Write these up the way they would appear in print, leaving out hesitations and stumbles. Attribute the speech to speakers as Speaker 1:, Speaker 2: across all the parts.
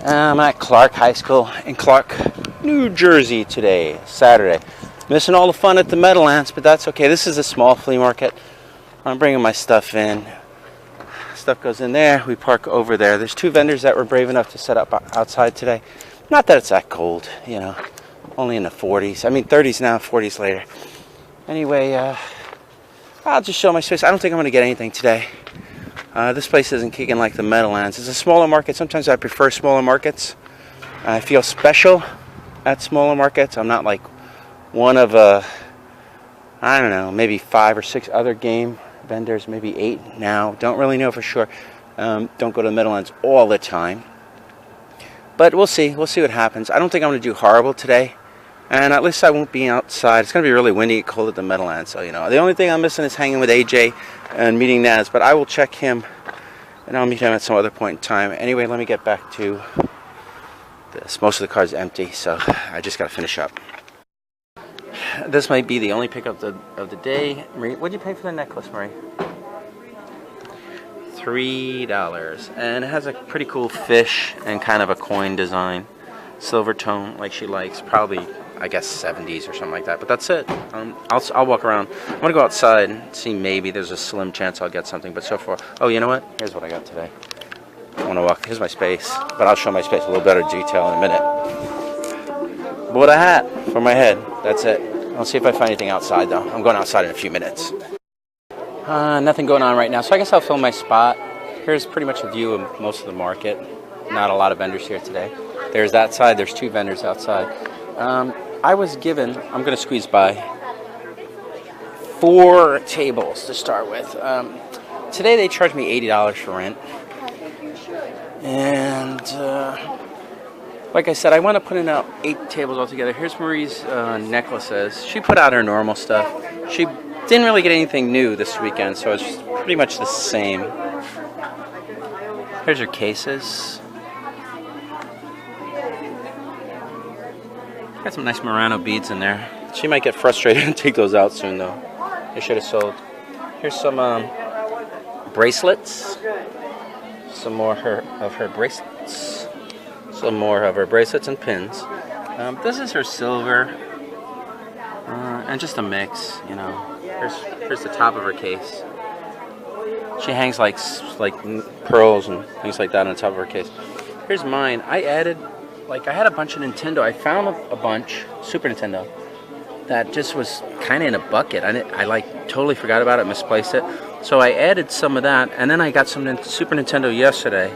Speaker 1: I'm at Clark High School in Clark, New Jersey today, Saturday. Missing all the fun at the Meadowlands, but that's okay. This is a small flea market. I'm bringing my stuff in. Stuff goes in there. We park over there. There's two vendors that were brave enough to set up outside today. Not that it's that cold, you know. Only in the 40s. I mean 30s now, 40s later. Anyway, I'll just show my space. I don't think I'm going to get anything today. This place isn't kicking like the Meadowlands. It's a smaller market. Sometimes I prefer smaller markets. I feel special at smaller markets. I'm not like one of, I don't know, maybe 5 or 6 other game vendors, maybe 8 now. Don't really know for sure. Don't go to the Meadowlands all the time. But we'll see. We'll see what happens. I don't think I'm going to do horrible today. And at least I won't be outside. It's going to be really windy and cold at the Meadowlands. So, you know, the only thing I'm missing is hanging with AJ and meeting Naz. But I will check him, and I'll meet him at some other point in time. Anyway, let me get back to this. Most of the car's empty, so I just got to finish up. This might be the only pickup of the day. Marie, what did you pay for the necklace, Marie? $3. And it has a pretty cool fish and kind of a coin design. Silver tone, like she likes. Probably, I guess, 70s or something like that. But that's it. I'll walk around. I'm going to go outside and see. Maybe there's a slim chance I'll get something. But so far... Oh, you know what? Here's what I got today. I want to walk... Here's my space. But I'll show my space a little better detail in a minute. Bought a hat for my head. That's it. I'll see if I find anything outside, though. I'm going outside in a few minutes. Nothing going on right now. So I guess I'll film my spot. Here's pretty much a view of most of the market. Not a lot of vendors here today. There's that side. There's 2 vendors outside. I was given, I'm going to squeeze by, 4 tables to start with. Today they charged me $80 for rent. And like I said, I want to put in 8 tables altogether. Here's Marie's necklaces. She put out her normal stuff. She didn't really get anything new this weekend, so it's pretty much the same. Here's her cases. Got some nice Murano beads in there. She might get frustrated and take those out soon, though. They should have sold. Here's some bracelets. Some more of her bracelets. Some more of her bracelets and pins. This is her silver. And just a mix, you know. Here's the top of her case. She hangs like pearls and things like that on the top of her case. Here's mine. I added... Like, I had a bunch of Nintendo. I found a bunch, Super Nintendo, that just was kind of in a bucket. I like, totally forgot about it, misplaced it. So I added some of that, and then I got some Super Nintendo yesterday.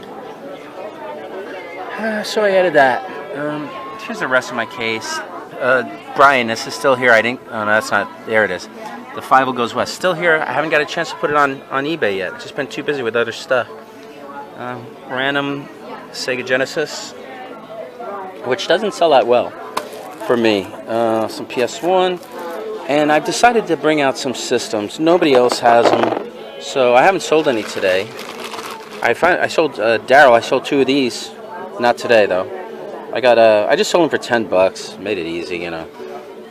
Speaker 1: So I added that. Here's the rest of my case. Brian, this is still here. I didn't, oh no, that's not, there it is. The 5 Goes West. Still here. I haven't got a chance to put it on eBay yet. Just been too busy with other stuff. Random Sega Genesis, which doesn't sell that well for me. Some PS1, and I've decided to bring out some systems. Nobody else has them, so I haven't sold any today. I sold Daryl. I sold 2 of these, not today though. I just sold them for $10. Made it easy, you know.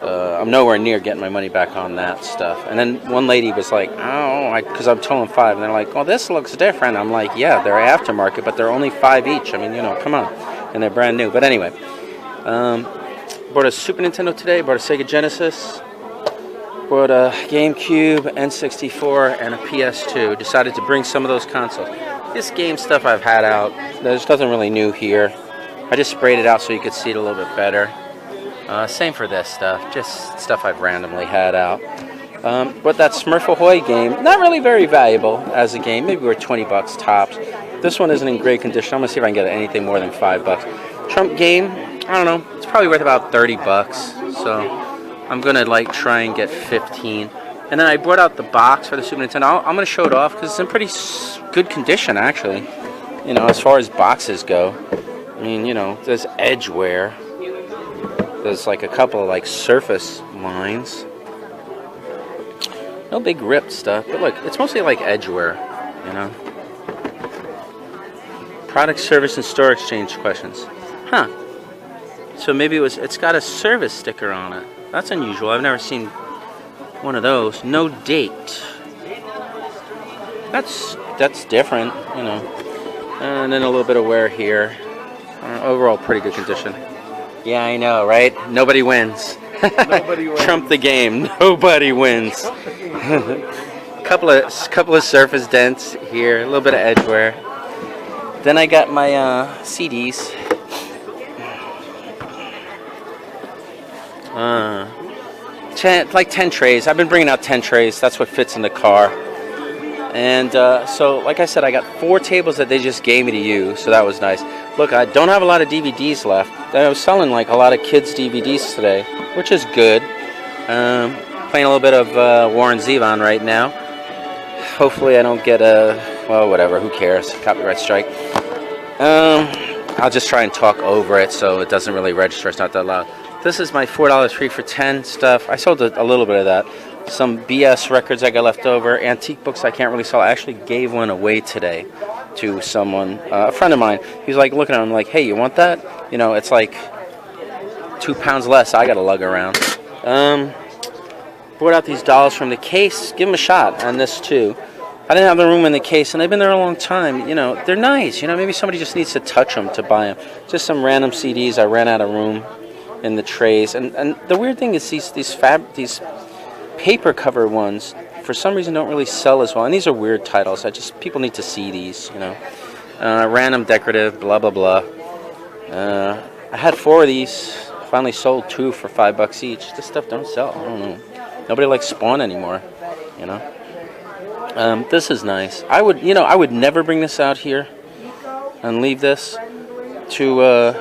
Speaker 1: I'm nowhere near getting my money back on that stuff. And then one lady was like, oh, because I'm telling 5, and they're like, well, this looks different. I'm like, yeah, they're aftermarket, but they're only 5 each. I mean, you know, come on. And they're brand new. But anyway, bought a Super Nintendo today, bought a Sega Genesis, bought a GameCube, N64, and a PS2. Decided to bring some of those consoles. This game stuff I've had out. There's nothing really new here. I just sprayed it out so you could see it a little bit better. Same for this stuff, just stuff I've randomly had out. But that Smurf Ahoy game, not really very valuable as a game, maybe worth 20 bucks tops. This one isn't in great condition. I'm gonna see if I can get anything more than 5 bucks. Trump game, I don't know, it's probably worth about 30 bucks. So I'm gonna like try and get 15. And then I brought out the box for the Super Nintendo. I'm gonna show it off because it's in pretty good condition actually. You know, as far as boxes go. I mean, you know, there's edge wear. There's like a couple of like surface lines. No big ripped stuff, but look, it's mostly like edge wear, you know. Product, service, and store exchange questions. Huh. So maybe it's got a service sticker on it. That's unusual. I've never seen one of those. No date. That's different, you know. And then a little bit of wear here. Overall, pretty good condition. Yeah, I know, right? Nobody wins.
Speaker 2: Nobody wins.
Speaker 1: Trump the game. Nobody wins. couple of surface dents here, a little bit of edge wear. Then I got my CDs. Like 10 trays. I've been bringing out 10 trays. That's what fits in the car. And so, like I said, I got 4 tables that they just gave me to use, so that was nice. Look, I don't have a lot of DVDs left. I was selling like a lot of kids' DVDs today, which is good. Playing a little bit of Warren Zevon right now. Hopefully I don't get well, whatever, who cares, copyright strike. I'll just try and talk over it so it doesn't really register, it's not that loud. This is my $4 3 for 10 stuff. I sold a little bit of that. Some BS records I got left over, antique books I can't really sell. I actually gave one away today to someone, a friend of mine. He's like looking at him like, hey, you want that? You know, it's like 2 pounds less I gotta lug around. Brought out these dolls from the case. Give them a shot on this too. I didn't have the room in the case, and they've been there a long time. You know, they're nice. You know, maybe somebody just needs to touch them to buy them. Just some random CDs. I ran out of room in the trays, and the weird thing is these paper cover ones for some reason don't really sell as well. And these are weird titles. People need to see these. You know, random decorative, blah blah blah. I had 4 of these. Finally sold 2 for $5 each. This stuff don't sell. I don't know. Nobody likes Spawn anymore. You know. This is nice. I would never bring this out here and leave this to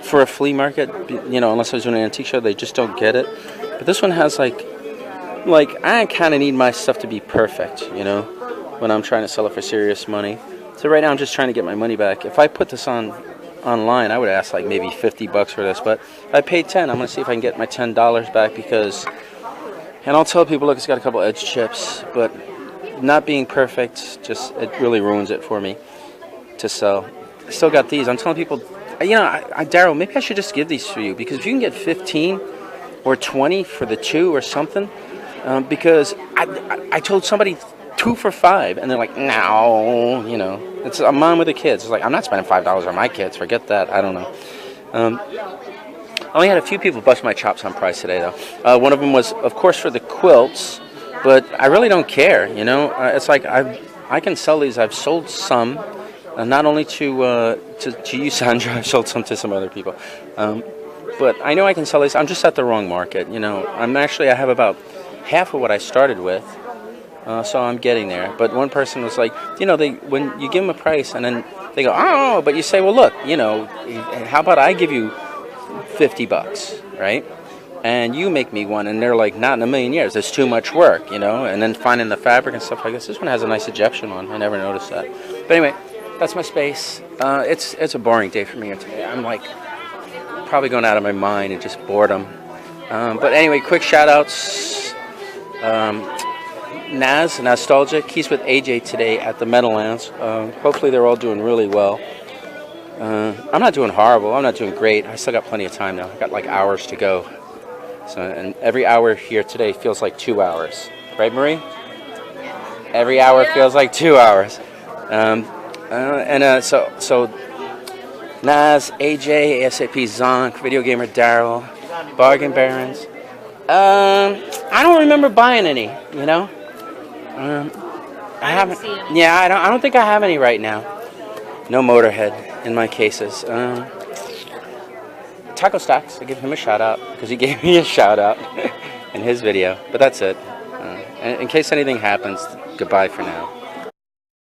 Speaker 1: for a flea market. You know, unless I was doing an antique show, they just don't get it. But this one has like I kind of need my stuff to be perfect. You know, when I'm trying to sell it for serious money. So right now I'm just trying to get my money back. If I put this online, I would ask like maybe $50 for this, but I paid 10. I'm gonna see if I can get my $10 back because, and I'll tell people, look, it's got a couple edge chips, but not being perfect, it really ruins it for me to sell. I still got these. I'm telling people, you know, Daryl, maybe I should just give these for you because if you can get 15 or 20 for the 2 or something, because I told somebody 2 for $5, and they're like, no, you know, it's a mom with the kids. It's like, I'm not spending $5 on my kids. Forget that. I don't know. I only had a few people bust my chops on price today, though. One of them was, of course, for the quilts, but I really don't care. You know, it's like I can sell these. I've sold some, not only to you, Sandra. I've sold some to some other people, but I know I can sell these. I'm just at the wrong market. You know, I have about half of what I started with. So I'm getting there. But one person was like, you know, when you give them a price and then they go, oh, but you say, well, look, you know, how about I give you $50, right? And you make me one. And they're like, not in a million years. It's too much work, you know? And then finding the fabric and stuff like this. This one has a nice Egyptian one. I never noticed that. But anyway, that's my space. It's a boring day for me today. I'm like probably going out of my mind and just boredom. But anyway, quick shout-outs. Naztalgic, he's with AJ today at the Meadowlands. Hopefully they're all doing really well. I'm not doing horrible. I'm not doing great. I still got plenty of time now. I got like hours to go. So, and every hour here today feels like 2 hours. Right, Marie? Every hour feels like 2 hours. So Naz, AJ, ASAP Zonk, VideoGamerDaryll, Bargain Barons. I don't remember buying any, you know? I haven't. Yeah, I don't think I have any right now. No Motorhead in my cases. Taco Stacks, I give him a shout out because he gave me a shout out in his video. But that's it. In case anything happens, goodbye for now.